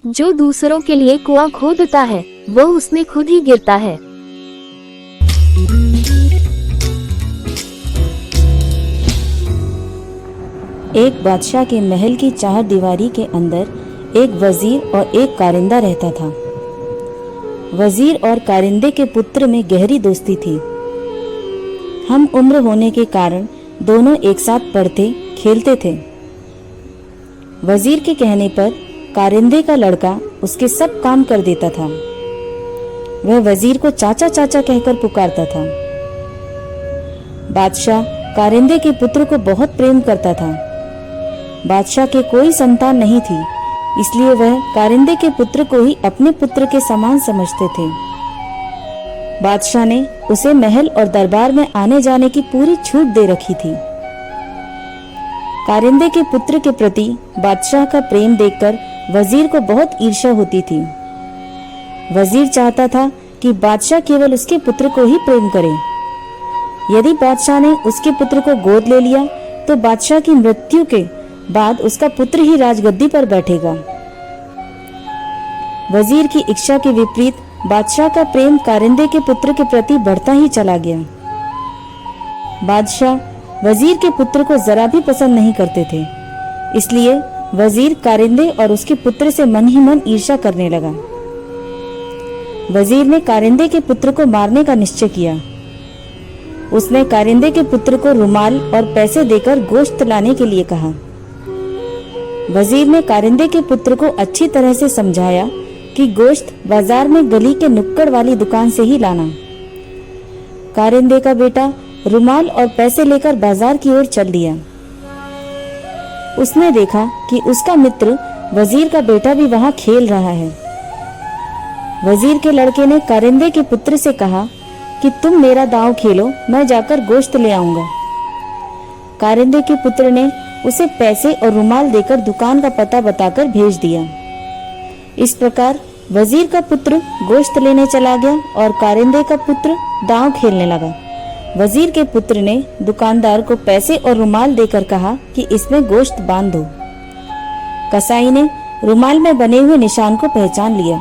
जो दूसरों के लिए कुआं खोदता है वो उसमें खुद ही गिरता है। एक बादशाह के महल की चारदीवारी के अंदर एक वजीर और एक कारिंदा रहता था। वजीर और कारिंदे के पुत्र में गहरी दोस्ती थी। हम उम्र होने के कारण दोनों एक साथ पढ़ते खेलते थे। वजीर के कहने पर कारिंदे का लड़का उसके सब काम कर देता था। वह वजीर को चाचा चाचा कहकर पुकारता था। बादशाह कारिंदे के पुत्र को बहुत प्रेम करता था। बादशाह के कोई संतान नहीं थी, इसलिए वह कारिंदे के पुत्र को ही अपने पुत्र के समान समझते थे। बादशाह ने उसे महल और दरबार में आने जाने की पूरी छूट दे रखी थी। कारिंदे के पुत्र के प्रति बादशाह का प्रेम देखकर वजीर को बहुत ईर्ष्या होती थी। वजीर चाहता था कि बादशाह केवल उसके पुत्र को ही प्रेम करे। यदि बादशाह ने उसके पुत्र को गोद ले लिया तो बादशाह की मृत्यु के बाद उसका पुत्र ही राजगद्दी पर बैठेगा। वजीर की इच्छा के विपरीत बादशाह का प्रेम कारिंदे के पुत्र के प्रति बढ़ता ही चला गया। बादशाह वजीर के पुत्र को जरा भी पसंद नहीं करते थे, इसलिए वजीर कारिंदे और उसके पुत्र से मन ही मन ईर्ष्या करने लगा। वजीर ने कारिंदे के पुत्र को मारने का निश्चय किया। उसने कारिंदे के पुत्र को रुमाल और पैसे देकर गोश्त लाने के लिए कहा। वजीर ने कारिंदे के पुत्र को अच्छी तरह से समझाया कि गोश्त बाजार में गली के नुक्कड़ वाली दुकान से ही लाना। कारिंदे का बेटा रुमाल और पैसे लेकर बाजार की ओर चल दिया। उसने देखा कि उसका मित्र वजीर का बेटा भी वहां खेल रहा है। वजीर के लड़के ने कारिंदे के पुत्र से कहा कि तुम मेरा दांव खेलो, मैं जाकर गोश्त ले आऊंगा। कारिंदे के पुत्र ने उसे पैसे और रुमाल देकर दुकान का पता बताकर भेज दिया। इस प्रकार वजीर का पुत्र गोश्त लेने चला गया और कारिंदे का पुत्र दांव खेलने लगा। वजीर के पुत्र ने दुकानदार को पैसे और रुमाल देकर कहा कि इसमें गोश्त बांध दो। कसाई ने रुमाल में बने हुए निशान को पहचान लिया।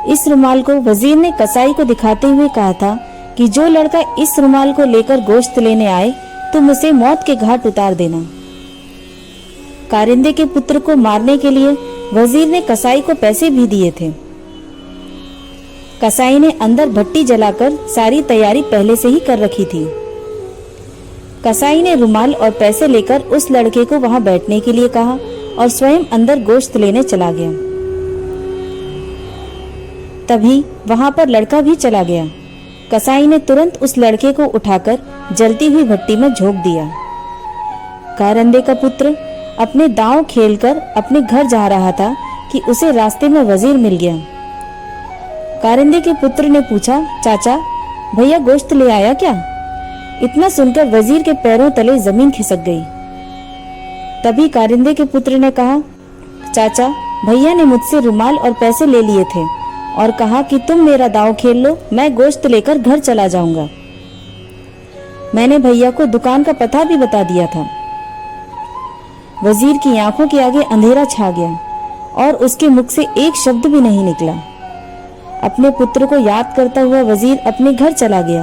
इस रुमाल को वजीर ने कसाई को दिखाते हुए कहा था कि जो लड़का इस रुमाल को लेकर गोश्त लेने आए तुम उसे मौत के घाट उतार देना। कारिंदे के पुत्र को मारने के लिए वजीर ने कसाई को पैसे भी दिए थे। कसाई ने अंदर भट्टी जलाकर सारी तैयारी पहले से ही कर रखी थी। कसाई ने रुमाल और पैसे लेकर उस लड़के को वहां बैठने के लिए कहा और स्वयं अंदर गोश्त लेने चला गया। तभी वहां पर लड़का भी चला गया। कसाई ने तुरंत उस लड़के को उठाकर जलती हुई भट्टी में झोंक दिया। कारिंदे का पुत्र अपने दांव खेलकर अपने घर जा रहा था कि उसे रास्ते में वजीर मिल गया। कारिंदे के पुत्र ने पूछा, चाचा भैया गोश्त ले आया क्या? इतना सुनकर वजीर के पैरों तले जमीन खिसक गई। तभी कारिंदे के पुत्र ने कहा, चाचा भैया ने मुझसे रुमाल और पैसे ले लिए थे और कहा कि तुम मेरा दांव खेल लो, मैं गोश्त लेकर घर चला जाऊंगा। मैंने भैया को दुकान का पता भी बता दिया था। वजीर की आंखों के आगे अंधेरा छा गया और उसके मुख से एक शब्द भी नहीं निकला। अपने पुत्र को याद करता हुआ वजीर अपने घर चला गया।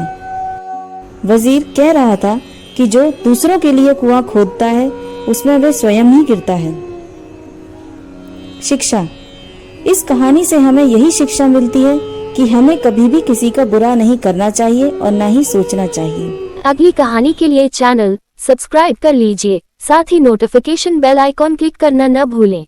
वजीर कह रहा था कि जो दूसरों के लिए कुआं खोदता है उसमें वह स्वयं ही गिरता है। शिक्षा। इस कहानी से हमें यही शिक्षा मिलती है कि हमें कभी भी किसी का बुरा नहीं करना चाहिए और न ही सोचना चाहिए। अगली कहानी के लिए चैनल सब्सक्राइब कर लीजिए, साथ ही नोटिफिकेशन बेल आइकॉन क्लिक करना न भूलें।